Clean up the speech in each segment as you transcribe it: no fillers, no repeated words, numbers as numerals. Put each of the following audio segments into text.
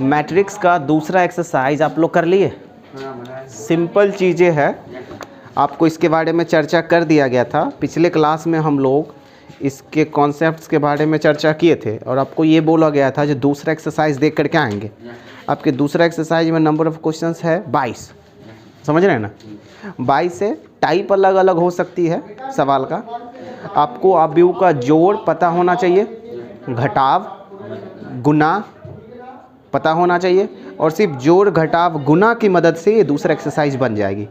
Matrix का दूसरा exercise आप लोग कर लिए। सिंपल चीज़ें हैं, आपको इसके बारे में चर्चा कर दिया गया था पिछले क्लास में। हम लोग इसके कॉन्सेप्ट्स के बारे में चर्चा किए थे और आपको ये बोला गया था जो दूसरा एक्सरसाइज देख करके आएंगे। आपके दूसरा एक्सरसाइज में नंबर ऑफ क्वेश्चंस है 22, समझ रहे हैं ना। 22 से टाइप अलग अलग हो सकती है सवाल का। आपको अवयव का जोड़ पता होना चाहिए, घटाव गुना पता होना चाहिए, और सिर्फ जोड़ घटाव गुना की मदद से ये दूसरा एक्सरसाइज बन जाएगी।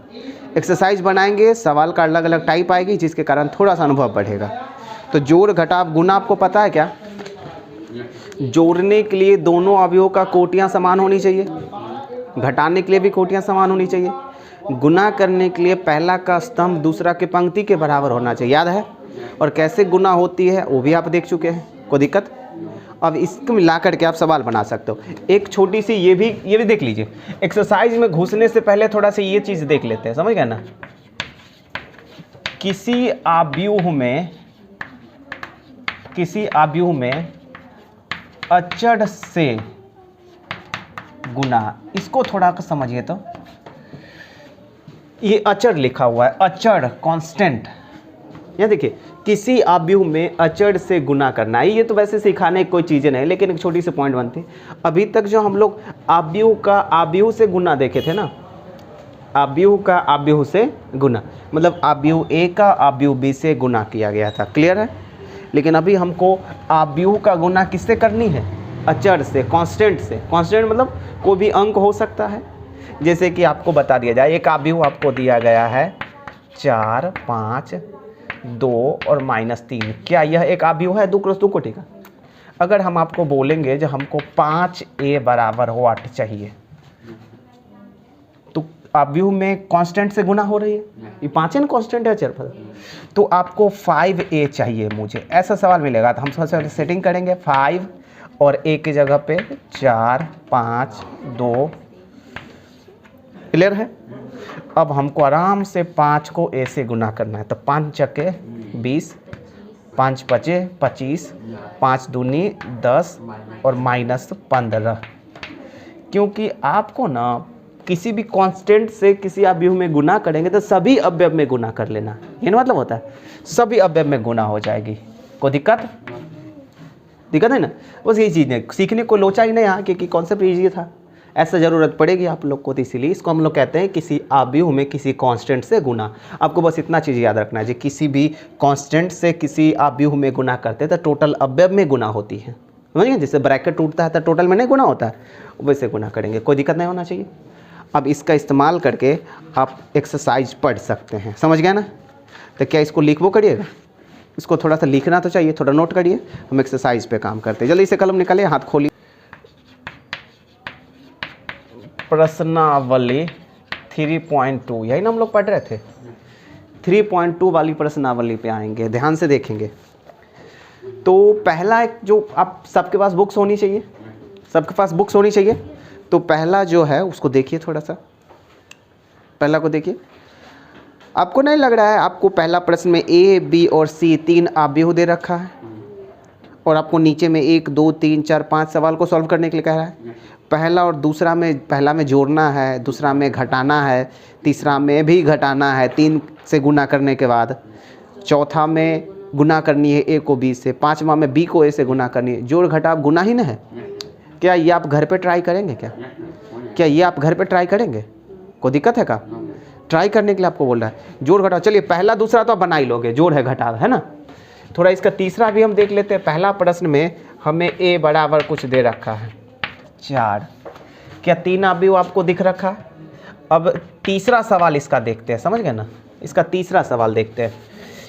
एक्सरसाइज बनाएंगे, सवाल का अलग अलग टाइप आएगी, जिसके कारण थोड़ा सा अनुभव बढ़ेगा। तो जोड़ घटाव गुना आपको पता है क्या? जोड़ने के लिए दोनों अवयवों का कोटियाँ समान होनी चाहिए, घटाने के लिए भी कोटियाँ समान होनी चाहिए, गुना करने के लिए पहला का स्तंभ दूसरा के पंक्ति के बराबर होना चाहिए, याद है। और कैसे गुना होती है वो भी आप देख चुके हैं, कोई दिक्कत। अब इसको मिला करके आप सवाल बना सकते हो। एक छोटी सी ये भी देख लीजिए। एक्सरसाइज में घुसने से पहले थोड़ा सा ये चीज़ देख लेते हैं, समझ गए ना। किसी अवयव में अचर से गुना, इसको थोड़ा समझिए। तो ये अचर लिखा हुआ है, अचर कांस्टेंट। यहाँ देखिए, किसी अवयव में अचर से गुना करना है। ये तो वैसे सिखाने की कोई चीज़ें नहीं, लेकिन एक छोटी सी पॉइंट बनती है। अभी तक जो हम लोग अवयव का अवयव से गुना देखे थे ना, अवयव का अवयव से गुना मतलब अवयव ए का अवयव बी से गुना किया गया था, क्लियर है। लेकिन अभी हमको अवयव का गुना किससे करनी है? अचर से, कांस्टेंट से। कांस्टेंट मतलब कोई भी अंक हो सकता है। जैसे कि आपको बता दिया जाए, एक अवयव आपको दिया गया है 4, 5, 2 और -3। क्या यह एक अवयव है 2 × 2 कोटि का? अगर हम आपको बोलेंगे जो हमको 5a बराबर 8 चाहिए, तो अवयव में कांस्टेंट से गुना हो रही है, ये 5 है कांस्टेंट है अचर, तो आपको 5a चाहिए मुझे, ऐसा सवाल मिलेगा। तो हम सबसे पहले सेटिंग करेंगे 5 और a की जगह पे 4, 5, 2, क्लियर है। अब हमको आराम से 5 को a से गुना करना है। तो 5 चक्के 20, 5 पचे 25, 5 दूनी 10 और -15। क्योंकि आपको ना किसी भी कांस्टेंट से किसी अवयव में गुना करेंगे तो सभी अवयव में गुना कर लेना, ये ना मतलब होता है सभी अवयव में गुना हो जाएगी। कोई दिक्कत है ना। बस यही चीज़ है, सीखने को लोचा ही नहीं यहाँ, क्योंकि कॉन्सेप्ट ईजी था। ऐसा ज़रूरत पड़ेगी आप लोग को, तो इसीलिए इसको हम लोग कहते हैं किसी अवयव में किसी कांस्टेंट से गुना। आपको बस इतना चीज़ याद रखना है, जो किसी भी कांस्टेंट से किसी अवयव में गुना करते हैं तो टोटल अवयव में गुना होती है, समझिए। जैसे ब्रैकेट टूटता है तो टोटल में नहीं गुना होता है, वैसे गुना करेंगे, कोई दिक्कत नहीं होना चाहिए। अब इसका इस्तेमाल करके आप एक्सरसाइज पढ़ सकते हैं, समझ गए ना। तो क्या इसको लिखवो करिएगा, इसको थोड़ा सा लिखना तो चाहिए, थोड़ा नोट करिए। हम एक्सरसाइज पे काम करते हैं। जल्दी से कलम निकालिए, हाथ खोलिए। प्रश्नावली 3.2, यही ना हम लोग पढ़ रहे थे। 3.2 वाली प्रश्नावली पे आएंगे, ध्यान से देखेंगे। तो पहला एक जो आप सबके पास बुक्स होनी चाहिए, सबके पास बुक्स होनी चाहिए। तो पहला जो है उसको देखिए, थोड़ा सा पहला को देखिए। आपको नहीं लग रहा है आपको पहला प्रश्न में A, B और C 3 अवयव दे रखा है, और आपको नीचे में 1, 2, 3, 4, 5 सवाल को सॉल्व करने के लिए कह रहा है। पहला और दूसरा में, पहला में जोड़ना है, दूसरा में घटाना है, तीसरा में भी घटाना है 3 से गुना करने के बाद, चौथा में गुना करनी है A को B से, पाँचवा में B को A से गुना करनी है। जोड़ घटाव गुना ही ना है। क्या ये आप घर पे ट्राई करेंगे? क्या ये आप घर पे ट्राई करेंगे? कोई दिक्कत है क्या? ट्राई करने के लिए आपको बोल रहा है जोड़ घटाव। चलिए पहला दूसरा तो आप बना ही लोगे, जोड़ है घटाव है ना। थोड़ा इसका तीसरा भी हम देख लेते हैं। पहला प्रश्न में हमें A बराबर कुछ दे रखा है 4। क्या 3 अवयव आपको दिख रखा है? अब तीसरा सवाल इसका देखते हैं, समझ गए ना। इसका तीसरा सवाल देखते हैं,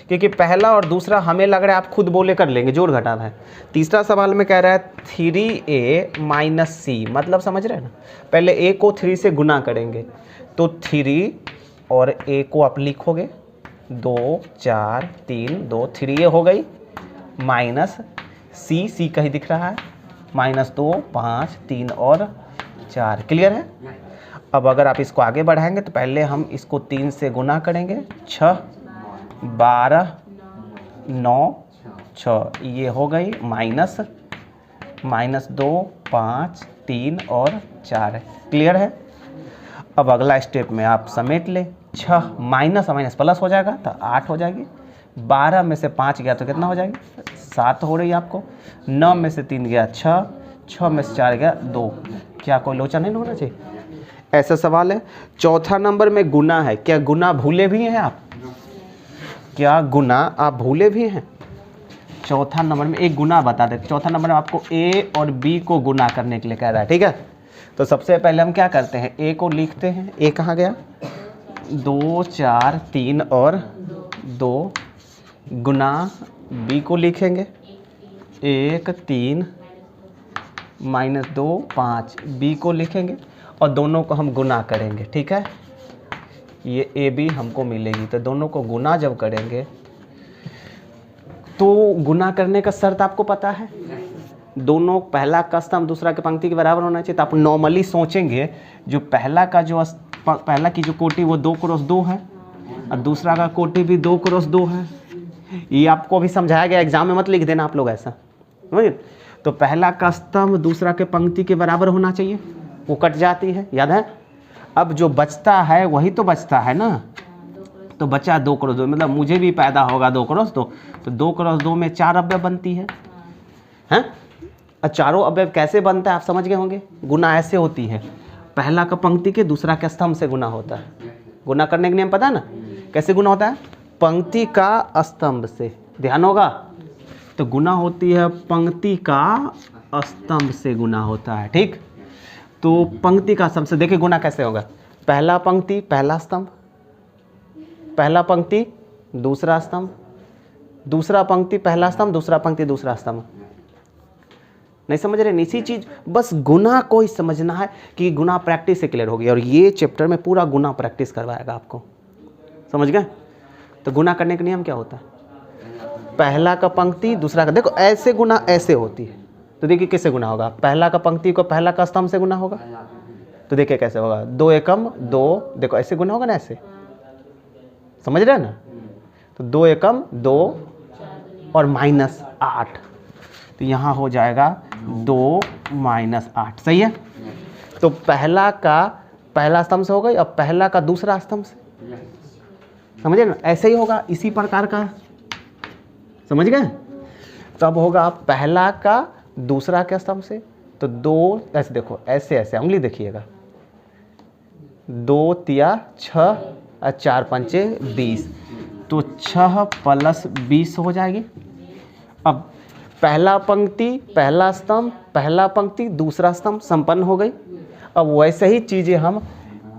क्योंकि पहला और दूसरा हमें लग रहा है आप खुद बोले कर लेंगे, जोड़ घटाव है। तीसरा सवाल में कह रहा है 3a - c, मतलब समझ रहे हैं ना। पहले a को 3 से गुना करेंगे, तो 3 और a को आप लिखोगे 2, 4, 3, 2, 3a हो गई, माइनस c कहीं दिख रहा है, -2, 5, 3 और 4, क्लियर है। अब अगर आप इसको आगे बढ़ाएंगे तो पहले हम इसको 3 से गुना करेंगे, 6, 12, 9, 6, ये हो गई, -2, 5, 3 और 4 है। क्लियर है? अब अगला स्टेप में आप समेट ले, 6 माइनस माइनस प्लस हो जाएगा तो 8 हो जाएगी। 12 में से 5 गया तो कितना हो जाएगी? 7 हो रही है आपको। 9 में से 3 गया 6, 6 में से 4 गया 2। क्या कोई लोचा नहीं होना चाहिए? ऐसा सवाल है। चौथा नंबर में गुना है। क्या गुना भूले भी हैं आप? क्या गुना आप भूले भी हैं? चौथा नंबर में एक गुना बता दे। चौथा नंबर में आपको ए और बी को गुना करने के लिए कह रहा है, ठीक है? तो सबसे पहले हम क्या करते हैं, ए को लिखते हैं। ए कहाँ गया? 2 4 3 और 2 गुना बी को लिखेंगे 1 3 माइनस 2 5। बी को लिखेंगे और दोनों को हम गुना करेंगे, ठीक है? ये ए बी हमको मिलेगी, तो दोनों को गुना जब करेंगे तो गुना करने का शर्त आपको पता है, दोनों पहला का स्तंभ दूसरा की पंक्ति के बराबर होना चाहिए। तो आप नॉर्मली सोचेंगे जो पहला का जो पहला की जो कोटि वो 2 क्रॉस 2 है और दूसरा का कोटि भी 2 क्रॉस 2 है। ये आपको अभी समझाया गया, एग्जाम में मत लिख देना आप लोग ऐसा, समझिए। तो पहला का स्तंभ दूसरा के पंक्ति के बराबर होना चाहिए, वो कट जाती है, याद है? अब जो बचता है वही तो बचता है ना, तो बचा 2 क्रॉस 2, मतलब मुझे भी पैदा होगा 2 क्रॉस 2, तो 2 क्रॉस 2 में 4 अवयव बनती है, हैं? और चारों अवयव कैसे बनता है आप समझ गए होंगे। गुना ऐसे होती है, पहला का पंक्ति के दूसरा के स्तंभ से गुना होता है। गुना करने का नियम पता है ना, कैसे गुना होता है? पंक्ति का स्तंभ से, ध्यान होगा। तो गुना होती है पंक्ति का स्तंभ से गुना होता है, ठीक? तो पंक्ति का स्तंभ से देखिए गुना कैसे होगा। पहला पंक्ति पहला स्तंभ, पहला पंक्ति दूसरा स्तंभ, दूसरा पंक्ति पहला स्तंभ, दूसरा पंक्ति दूसरा स्तंभ। नहीं समझ रहे? इसी चीज बस गुना को ही समझना है कि गुना प्रैक्टिस से क्लियर होगी, और ये चैप्टर में पूरा गुना प्रैक्टिस करवाएगा आपको, समझ गए? तो गुना करने का नियम क्या होता है? पहला का पंक्ति दूसरा का, देखो ऐसे गुना ऐसे होती है, तो देखिए किससे गुना होगा? पहला का पंक्ति को पहला का स्तंभ से गुना होगा, तो देखिए कैसे होगा? 2 एकम 2, देखो ऐसे गुना होगा ना, ऐसे, समझ रहे हैं ना? तो 2 एकम 2 और माइनस 8, तो यहाँ हो जाएगा 2 माइनस 8, सही है? तो पहला का पहला स्तंभ से हो गई, अब पहला का दूसरा स्तंभ से, समझे ना? ऐसे ही होगा, इसी प्रकार का, समझ गए? तब होगा पहला का दूसरा के स्तंभ से, तो 2 ऐसे, देखो ऐसे ऐसे उंगली देखिएगा, 2 तिया 6 और 4 पंचे 20, तो 6 + 20 हो जाएगी। अब पहला पंक्ति पहला स्तंभ, पहला पंक्ति दूसरा स्तंभ संपन्न हो गई। अब वैसे ही चीजें हम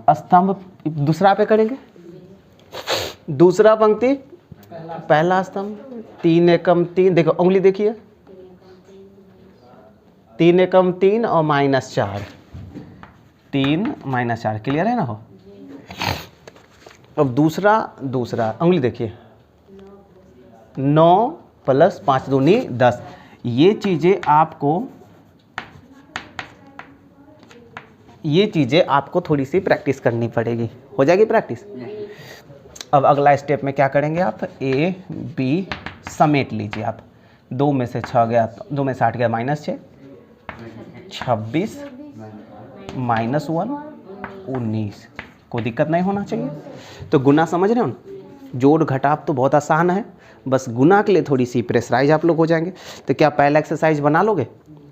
स्तंभ दूसरा पे करेंगे। दूसरा पंक्ति पहला स्तंभ, 3 एकम 3, देखो उंगली देखिए, 3 एकम 3 और -4, 3 - 4, क्लियर है ना? हो अब दूसरा उंगली देखिए, 9 + 5 दूनी 10। ये चीज़ें आपको थोड़ी सी प्रैक्टिस करनी पड़ेगी, हो जाएगी प्रैक्टिस। अब अगला स्टेप में क्या करेंगे आप? ए बी समेट लीजिए आप। 2 में से 6 गया, 2 में से 8 गया -6, 26 -1 19, कोई दिक्कत नहीं होना चाहिए। तो गुना समझ रहे हो ना? जोड़ घटाव तो बहुत आसान है, बस गुना के लिए थोड़ी सी प्रेशराइज आप लोग हो जाएंगे। तो क्या पहला एक्सरसाइज बना लोगे?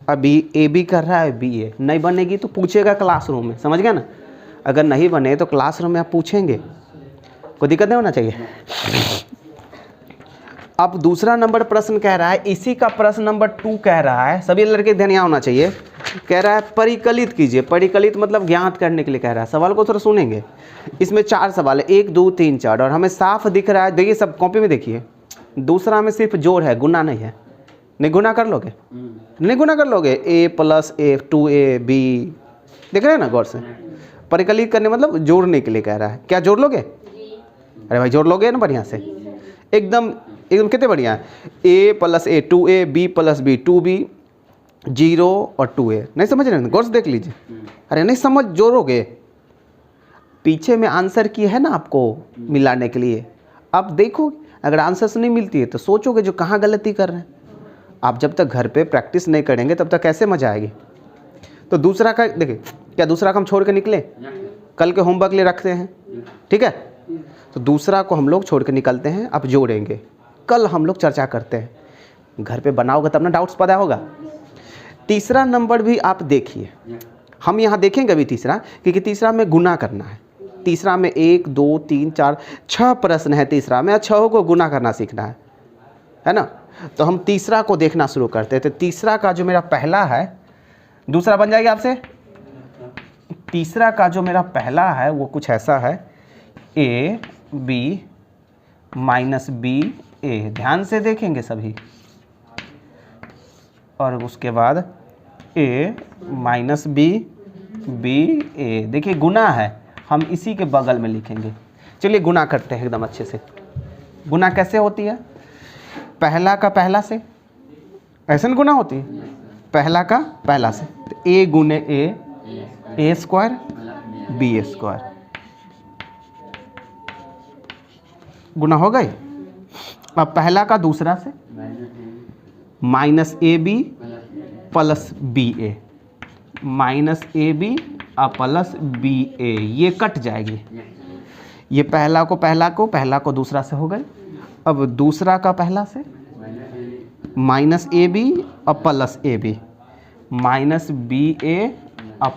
अभी ए बी कर रहा है, बी ए नहीं बनेगी तो पूछेगा क्लासरूम में, समझ गया ना? अगर नहीं बने तो क्लासरूम में आप पूछेंगे, कोई दिक्कत नहीं होना चाहिए। अब दूसरा नंबर प्रश्न कह रहा है, इसी का प्रश्न नंबर 2 कह रहा है, सभी लड़के ध्यान यहाँ होना चाहिए। कह रहा है परिकलित कीजिए, परिकलित मतलब ज्ञात करने के लिए कह रहा है। सवाल को थोड़ा सुनेंगे। इसमें 4 सवाल है, 1 2 3 4, और हमें साफ दिख रहा है, देखिए सब कॉपी में देखिए। दूसरा में सिर्फ जोड़ है, गुना नहीं है। नहीं गुना कर लोगे? नहीं गुना कर लोगे? a + a 2ab, देख रहे हैं ना गौर से? परिकलित करने मतलब जोड़ने के लिए कह रहा है। क्या जोड़ लोगे? अरे भाई जोड़ लोगे ना बढ़िया से, एकदम कितने बढ़िया है। a + a 2a, b + b 2b, 0 और 2a। नहीं समझ रहे हैं? गौर से देख लीजिए। अरे नहीं समझ, जोड़ोगे, पीछे में आंसर की है ना आपको मिलाने के लिए। अब देखो अगर आंसर्स नहीं मिलती है तो सोचोगे जो कहाँ गलती कर रहे हैं। आप जब तक घर पे प्रैक्टिस नहीं करेंगे तब तक कैसे मजा आएगी? तो दूसरा का देखिए, क्या दूसरा का हम छोड़ के निकले? कल के होमवर्क लिए रखते हैं, ठीक है। तो दूसरा को हम लोग छोड़ के निकलते हैं, अब जोड़ेंगे, कल हम लोग चर्चा करते हैं। घर पे बनाओगे तब ना डाउट्स पैदा होगा। तीसरा नंबर भी आप देखिए, हम यहाँ देखेंगे अभी तीसरा, क्योंकि तीसरा में गुना करना है। तीसरा में 1 2 3 4 6 प्रश्न है तीसरा में, 6 को गुना करना सीखना है ना। तो हम तीसरा को देखना शुरू करते हैं। तो तीसरा का जो मेरा पहला है, दूसरा बन जाएगा आपसे। तीसरा का जो मेरा पहला है वो कुछ ऐसा है, a b माइनस बी ए, ध्यान से देखेंगे सभी, और उसके बाद a माइनस बी बी ए। देखिए गुना है, हम इसी के बगल में लिखेंगे। चलिए गुना करते हैं एकदम अच्छे से। गुना कैसे होती है? पहला का पहला से, ऐसे न गुना होती है, पहला का पहला से। तो a गुने ए स्क्वायर बी स्क्वायर, गुना हो गई। अब पहला का दूसरा से, minus A B plus B A, minus A B plus B A, ये कट जाएगी। ये पहला को दूसरा से हो गई। अब दूसरा का पहला से, minus A B plus a b, minus b a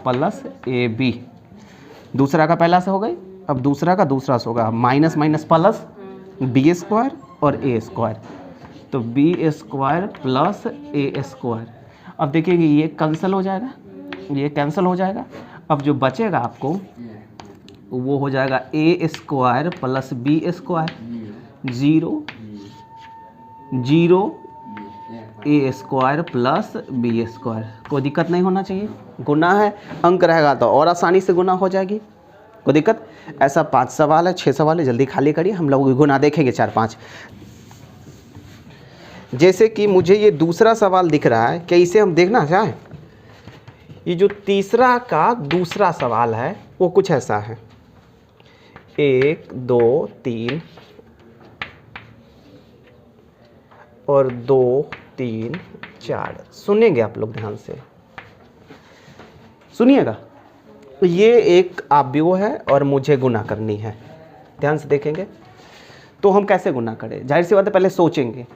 plus a b, दूसरा का पहला से हो गई। अब दूसरा का दूसरा से होगा, minus minus plus b square और ए स्क्वायर, तो b square plus a square. अब देखिए ये कैंसिल हो जाएगा, ये कैंसिल हो जाएगा। अब जो बचेगा आपको वो हो जाएगा ए स्क्वायर प्लस बी स्क्वायर, 0 0 ए स्क्वायर प्लस बी स्क्वायर। कोई दिक्कत नहीं होना चाहिए। गुना है, अंक रहेगा तो और आसानी से गुना हो जाएगी, कोई दिक्कत। ऐसा 5 सवाल है, 6 सवाल है, जल्दी खाली करिए, हम लोग गुना देखेंगे 4-5। जैसे कि मुझे ये दूसरा सवाल दिख रहा है, क्या इसे हम देखना चाहें? ये जो तीसरा का दूसरा सवाल है वो कुछ ऐसा है, 1 2 3 और 2 3 4। सुनेंगे आप लोग ध्यान से, सुनिएगा। तो ये एक आव्यूह है और मुझे गुना करनी है, ध्यान से देखेंगे। तो हम कैसे गुना करें? जाहिर सी बात है, पहले सोचेंगे।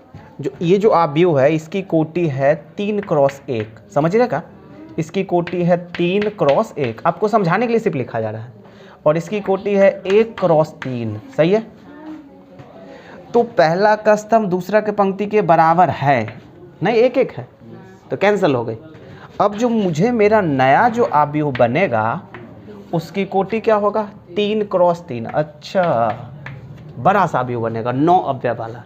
ये जो आव्यूह है इसकी कोटि है 3 क्रॉस 1, समझ रहे का? इसकी कोटि है 3 क्रॉस 1, आपको समझाने के लिए सिर्फ लिखा जा रहा है। और इसकी कोटि है 1 क्रॉस 3, सही है। तो पहला का स्तंभ दूसरा के पंक्ति के बराबर है नहीं, 1 1 है, तो कैंसिल हो गई। अब जो मुझे मेरा नया जो आव्यूह बनेगा उसकी कोटि क्या होगा? 3 क्रॉस 3। अच्छा, बड़ा सा आव्यूह बनेगा, 9 अवयव वाला।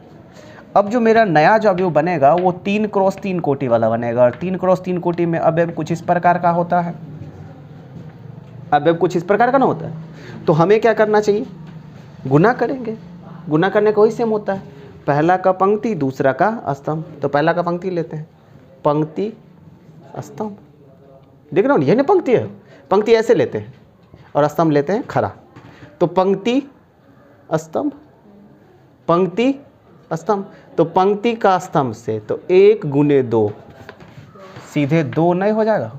अब जो मेरा नया जो अवयव बनेगा वो 3 क्रॉस 3 कोटि वाला बनेगा। और 3 क्रॉस 3 कोटि में अवयव कुछ इस प्रकार का होता है, अवयव कुछ इस प्रकार का ना होता है। तो हमें क्या करना चाहिए? गुना करेंगे। गुना करने का वही सेम होता है, पहला का पंक्ति दूसरा का स्तंभ। तो पहला का पंक्ति लेते हैं, पंक्ति स्तंभ, देख रहे हो ये ना पंक्ति है, पंक्ति ऐसे लेते हैं और स्तंभ लेते हैं खड़ा। तो पंक्ति स्तंभ, पंक्ति स्तंभ। तो पंक्ति का स्तंभ से तो 1 गुने 2, सीधे 2 नहीं हो जाएगा?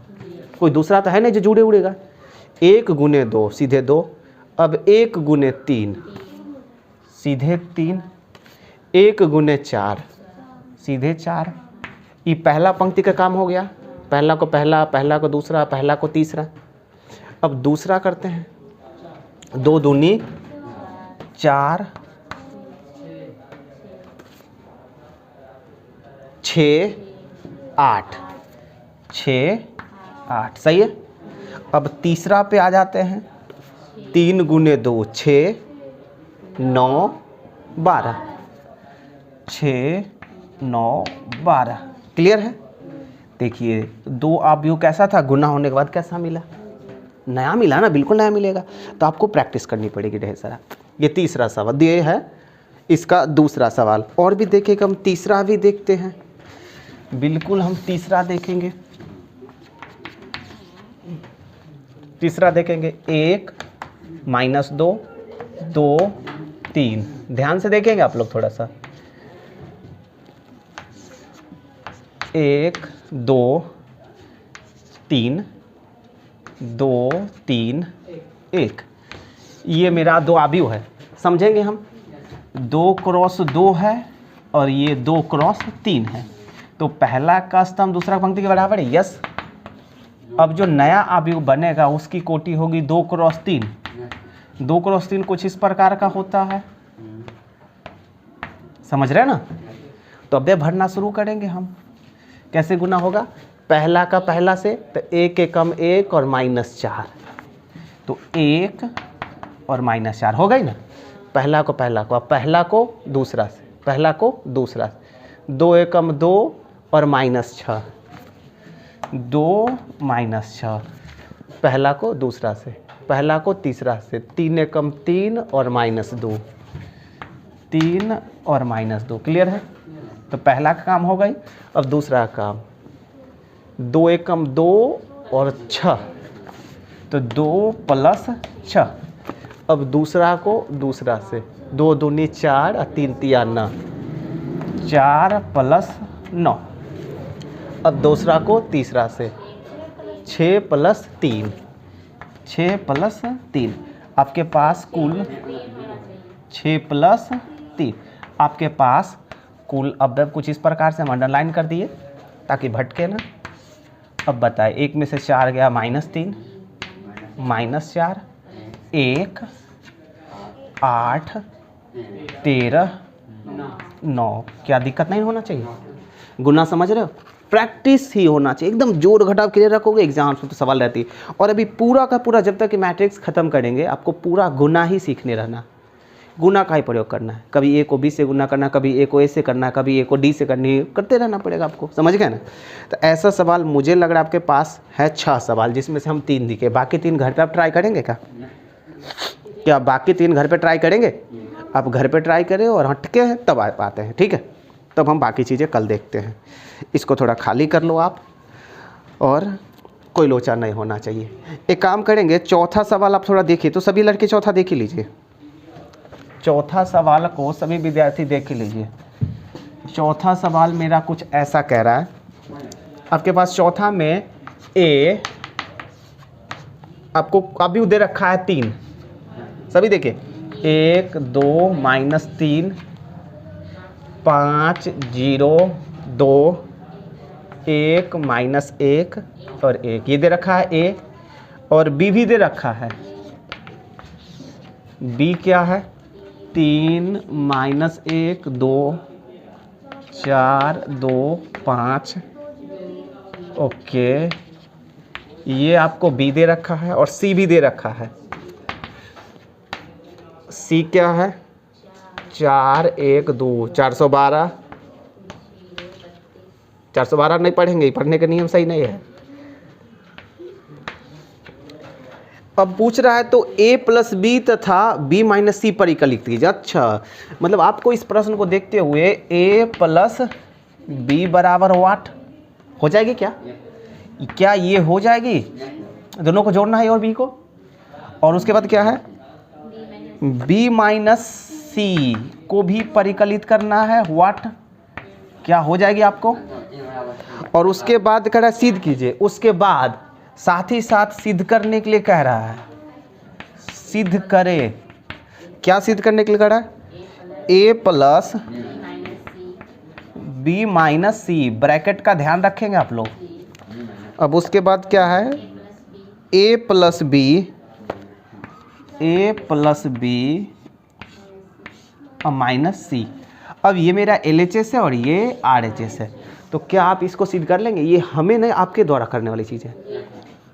कोई दूसरा तो है नहीं जो जुड़े उड़ेगा। 1 गुने 2 सीधे 2। अब 1 गुने 3 सीधे 3। 1 गुने 4 सीधे 4। ये पहला पंक्ति का काम हो गया, पहला को पहला, पहला को दूसरा, पहला को तीसरा। अब दूसरा करते हैं, 2 दूनी 4, 6 8, 6 8, सही है। अब तीसरा पे आ जाते हैं, 3 गुने 2 6 9 12, 6 9 12, क्लियर है। देखिए 2 आव्यूह कैसा था, गुना होने के बाद कैसा मिला? नया मिला ना, बिल्कुल नया मिलेगा। तो आपको प्रैक्टिस करनी पड़ेगी ढेर सारा। ये तीसरा सवाल ये है, इसका दूसरा सवाल। और भी देखेगा, हम तीसरा भी देखते हैं, बिल्कुल हम तीसरा देखेंगे। तीसरा देखेंगे, 1 माइनस 2 2 3, ध्यान से देखेंगे आप लोग थोड़ा सा। 1 2 3 2 3 1। ये मेरा 2 अवयव है, समझेंगे हम। 2 क्रॉस 2 है और ये 2 क्रॉस 3 है, तो पहला का स्तंभ दूसरा पंक्ति के बराबर है, यस। अब जो नया अवयव बनेगा उसकी कोटि होगी 2 क्रॉस 3। 2 क्रॉस 3 कुछ इस प्रकार का होता है, समझ रहे हैं ना। तो अब भरना शुरू करेंगे हम। कैसे गुना होगा, पहला का पहला से, तो 1 एकम 1 और -4, तो 1 और -4 हो गई ना। पहला को अब पहला को दूसरा से, पहला को दूसरा से, 2 एकम 2 और -6, 2 -6, पहला को दूसरा से, पहला को तीसरा से, 3 एकम 3 और -2, 3 और -2, क्लियर है। तो पहला का काम हो गई। अब दूसरा काम, 2 एकम 2 और 6, तो 2 + 6। अब दूसरा को दूसरा से, 2 दूनी 4 और 3 तिया 9, 4 + 9। अब दूसरा को तीसरा से, 6 + 3, 6 + 3, आपके पास कुल 6 + 3, आपके पास कुल। अब कुछ इस प्रकार से हम अंडरलाइन कर दिए ताकि भटके ना। अब बताए, 1 में से 4 गया -3, -4, 1 8 13 9। क्या दिक्कत नहीं होना चाहिए, गुना समझ रहे हो। प्रैक्टिस ही होना चाहिए, एकदम जोड़ घटाव क्लियर रखोगे, एग्जाम्स में तो सवाल रहती है। और अभी पूरा का पूरा जब तक कि मैट्रिक्स खत्म करेंगे आपको पूरा गुना ही सीखने रहना। गुना का ही प्रयोग करना है, कभी ए को बी से गुना करना, कभी ए को ए से करना, कभी ए को डी से करनी, करते रहना पड़ेगा आपको, समझ गए ना। तो ऐसा सवाल मुझे लग रहा है आपके पास है 6 सवाल, जिसमें से हम 3 दिखे, बाकी 3 घर पे आप ट्राई करेंगे क्या बाकी 3 घर पे ट्राई करेंगे। आप घर पे ट्राई करें और हटके हैं तब आ पाते हैं, ठीक है। तब हम बाकी चीज़ें कल देखते हैं। इसको थोड़ा खाली कर लो आप, और कोई लोचा नहीं होना चाहिए। एक काम करेंगे, चौथा सवाल आप थोड़ा देखिए, तो सभी लड़के चौथा देख ही लीजिए। चौथा सवाल को सभी विद्यार्थी देख ही लीजिए। चौथा सवाल मेरा कुछ ऐसा कह रहा है, आपके पास चौथा में ए आपको अभी दे रखा है 3, सभी देखिए, 1 2 -3 5 0 2 1 -1 और 1, ये दे रखा है ए। और बी भी दे रखा है, बी क्या है, 3 -1 2 4 2 5, ओके। ये आपको बी दे रखा है और सी भी दे रखा है। सी क्या है, 4 1 2 412। 412 नहीं पढ़ेंगे, पढ़ने का नियम सही नहीं है। अब पूछ रहा है तो a + b तथा b - c परिकल लिख दीजिए। अच्छा, मतलब आपको इस प्रश्न को देखते हुए a + b बराबर वाट हो जाएगी क्या ये हो जाएगी। दोनों को जोड़ना है और b को, और उसके बाद क्या है, b - c को भी परिकलित करना है, वाट क्या हो जाएगी आपको। और उसके बाद कह रहा है सिद्ध कीजिए। उसके बाद साथ ही साथ सिद्ध करने के लिए कह रहा है, सिद्ध करे। क्या सिद्ध करने के लिए कह रहा है, a + b - c, ब्रैकेट का ध्यान रखेंगे आप लोग। अब उसके बाद क्या है, a + b -c। अब ये मेरा LHS है और ये RHS है, तो क्या आप इसको सिद्ध कर लेंगे। ये हमें नहीं, आपके द्वारा करने वाली चीज़ है।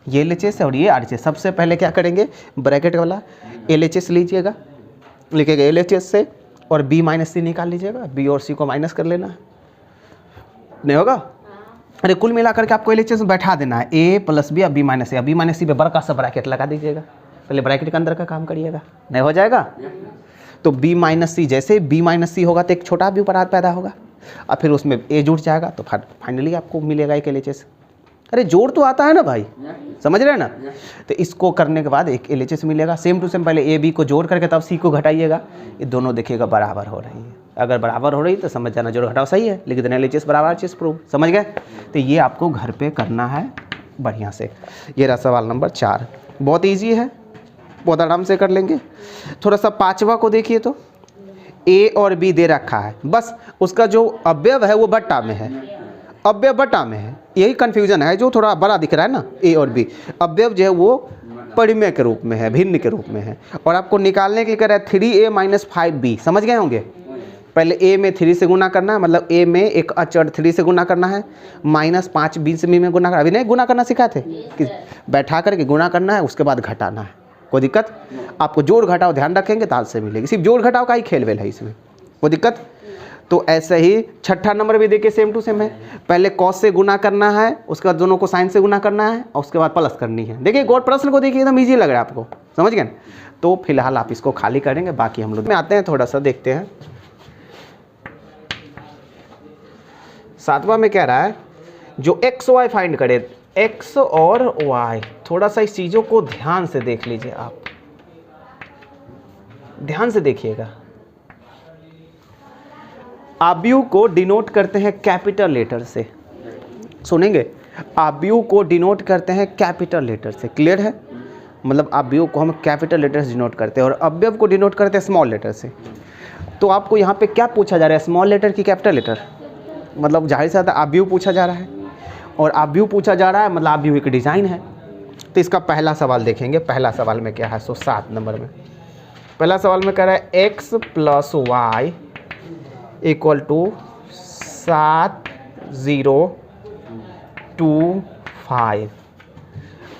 ये LHS है और ये RHS। सबसे पहले क्या करेंगे, ब्रैकेट वाला LHS लीजिएगा, लिखेगा LHS से, और b - c निकाल लीजिएगा। b और c को माइनस कर लेना, नहीं होगा। अरे कुल मिला करके आपको LHS में बैठा देना है, a + b और b - c। b - c पे बड़ा सा ब्रैकेट लगा दीजिएगा, पहले ब्रैकेट के अंदर का काम करिएगा, नहीं हो जाएगा। तो b - c, जैसे b - c होगा तो एक छोटा भी पदार्थ पैदा होगा, और फिर उसमें a जुड़ जाएगा, तो फाइनली आपको मिलेगा एक LHS। अरे जोड़ तो आता है ना भाई, समझ रहे हैं ना। तो इसको करने के बाद एक LHS मिलेगा। सेम टू सेम पहले a b को जोड़ करके तब c को घटाइएगा, ये दोनों देखिएगा बराबर हो रही है। अगर बराबर हो रही तो समझ जाना जोड़ घटाव सही है, लिख देना LHS बराबर RHS प्रूव, समझ गए। तो ये आपको घर पे करना है, बढ़िया से। ये रहा सवाल नंबर 4, बहुत इजी है, बहुत आराम से कर लेंगे। थोड़ा सा 5वां को देखिए, तो ए और बी दे रखा है, बस उसका जो अवयव है वो बट्टा में है, अवयव बट्टा में है, यही कन्फ्यूजन है, जो थोड़ा बड़ा दिख रहा है ना ए और बी, अवयव जो है वो परिमेय के रूप में है, भिन्न के रूप में है। और आपको निकालने के लिए कह रहा है 3a माइनस 5b, समझ गए होंगे। पहले a में 3 से गुना करना है, मतलब a में एक अचर 3 से गुना करना है, माइनस 5b से b में गुना करना। अभी नहीं गुना करना सिखाए थे कि बैठा करके गुना करना है, उसके बाद घटाना है। कोई दिक्कत? आपको जोड़ घटाओ ध्यान रखेंगे तो से मिलेगी, सिर्फ जोड़ घटाओ का ही खेल वेल है इसमें, कोई दिक्कत? तो ऐसे ही 6ठा नंबर भी देखिए सेम टू सेम है, पहले कॉस से गुना करना है, उसके बाद दोनों को साइन से गुना करना है, और उसके बाद प्लस करनी है। देखिए गौर प्रश्न को देखिए, एकदम ईजी लग रहा है आपको, समझ गए? तो फिलहाल आप इसको खाली करेंगे, बाकी हम लोग में आते हैं, थोड़ा सा देखते हैं। 7वां में कह रहा है जो एक्स वाई फाइंड करे, एक्स और वाई, थोड़ा सा इस चीज़ों को ध्यान से देख लीजिए, आप ध्यान से देखिएगा। आव्यूह को डिनोट करते हैं कैपिटल लेटर से, सुनेंगे, आव्यूह को डिनोट करते हैं कैपिटल लेटर से, क्लियर है? मतलब आव्यूह को हम कैपिटल लेटर से डिनोट करते हैं और अवयव को डिनोट करते हैं स्मॉल लेटर से। तो आपको यहाँ पे क्या पूछा जा रहा है, स्मॉल लेटर की कैपिटल लेटर? मतलब जाहिर सी बात है आव्यूह पूछा जा रहा है, और आव्यूह पूछा जा रहा है मतलब आव्यूह एक डिज़ाइन है। तो इसका पहला सवाल देखेंगे, पहला सवाल में क्या है, 7 नंबर में पहला सवाल में कह रहा है x plus y equal to 7 0 2 5,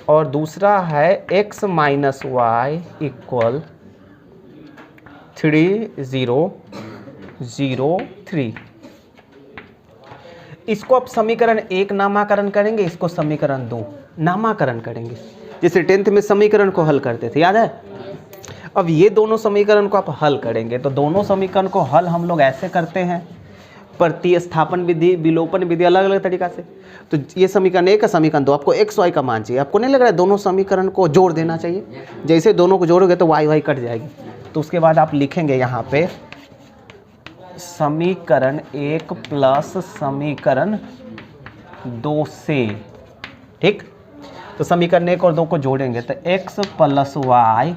और दूसरा है x माइनस वाई इक्वल 3 0 0 3। इसको आप समीकरण 1 नामाकरण करेंगे, इसको समीकरण 2 नामाकरण करेंगे, जैसे 10th में समीकरण को हल करते थे, याद है? अब ये दोनों समीकरण को आप हल करेंगे, तो दोनों समीकरण को हल हम लोग ऐसे करते हैं, प्रतिस्थापन विधि, विलोपन विधि, अलग अलग तरीका से। तो ये समीकरण 1 का समीकरण 2, आपको x y का मान चाहिए, आपको नहीं लग रहा है दोनों समीकरण को जोड़ देना चाहिए? जैसे दोनों को जोड़ोगे तो y y कट जाएगी। तो उसके बाद आप लिखेंगे यहाँ पे समीकरण 1 प्लस समीकरण 2 से, ठीक? तो समीकरण 1 और 2 को जोड़ेंगे तो x प्लस वाई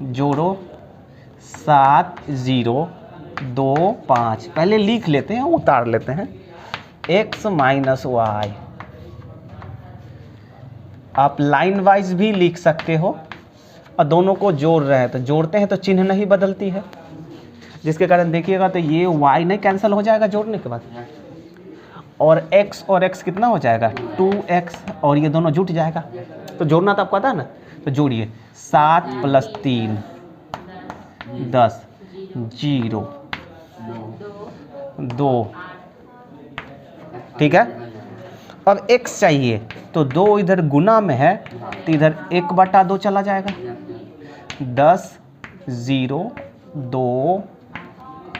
जोड़ो 7 0 2 5, पहले लिख लेते हैं, उतार लेते हैं, x माइनस वाई। आप लाइन वाइज भी लिख सकते हो, और दोनों को जोड़ रहे हैं तो जोड़ते हैं तो चिन्ह नहीं बदलती है, जिसके कारण देखिएगा तो ये y नहीं कैंसिल हो जाएगा जोड़ने के बाद, और x कितना हो जाएगा 2x, और ये दोनों जुट जाएगा। तो जोड़ना तो आपको आता है ना, तो जोड़िए 7 प्लस 3 10 0 2, ठीक है? अब x चाहिए तो 2 इधर गुना में है तो इधर 1/2 चला जाएगा, 10 0 2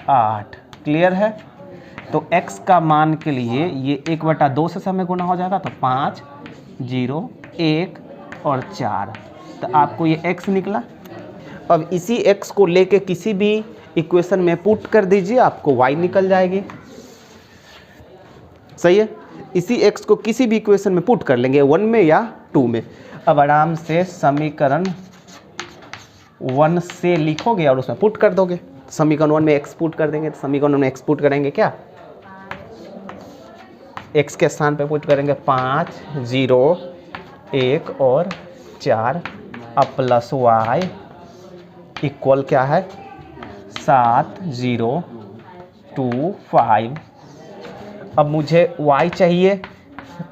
8, क्लियर है? तो x का मान के लिए ये 1/2 से समय गुना हो जाएगा, तो 5 0 1 और 4, तो आपको ये x निकला। अब इसी x को लेके किसी भी इक्वेशन में पुट कर दीजिए, आपको y निकल जाएगी, सही है? इसी x को किसी भी इक्वेशन में पुट कर लेंगे, 1 में या 2 में। अब आराम से समीकरण 1 से लिखोगे और उसमें पुट कर दोगे, समीकरण 1 में x पुट कर देंगे, तो समीकरण 1 में x पुट करेंगे, क्या x के स्थान पे पुट करेंगे 5 0 1 और 4, अब प्लस y इक्वल क्या है 7 0 2 5। अब मुझे y चाहिए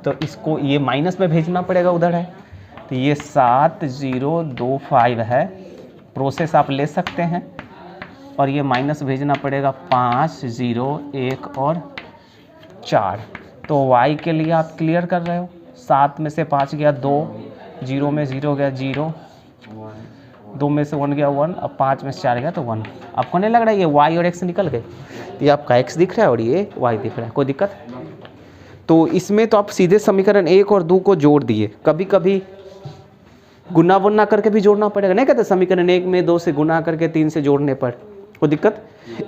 तो इसको ये माइनस में भेजना पड़ेगा, उधर है, तो ये 7 0 2 5 है, प्रोसेस आप ले सकते हैं, और ये माइनस भेजना पड़ेगा 5 0 1 और 4। तो y के लिए आप क्लियर कर रहे हो, 7 में से 5 गया 2, 0 में 0 गया 0, 2 में से 1 गया 1, अब 5 में से 4 गया तो 1। आपको नहीं लग रहा है ये y और x निकल गए? ये आपका x दिख रहा है और ये y दिख रहा है, कोई दिक्कत? तो इसमें तो आप सीधे समीकरण 1 और 2 को जोड़ दिए, कभी कभी गुना वुना करके भी जोड़ना पड़ेगा, नहीं कहते समीकरण 1 में 2 से गुना करके 3 से जोड़ने पर, कोई दिक्कत?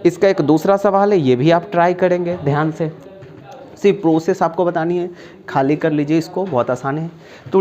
इसका एक दूसरा सवाल है, ये भी आप ट्राई करेंगे ध्यान से। सिर्फ प्रोसेस आपको बतानी है, खाली कर लीजिए इसको, बहुत आसान है। तो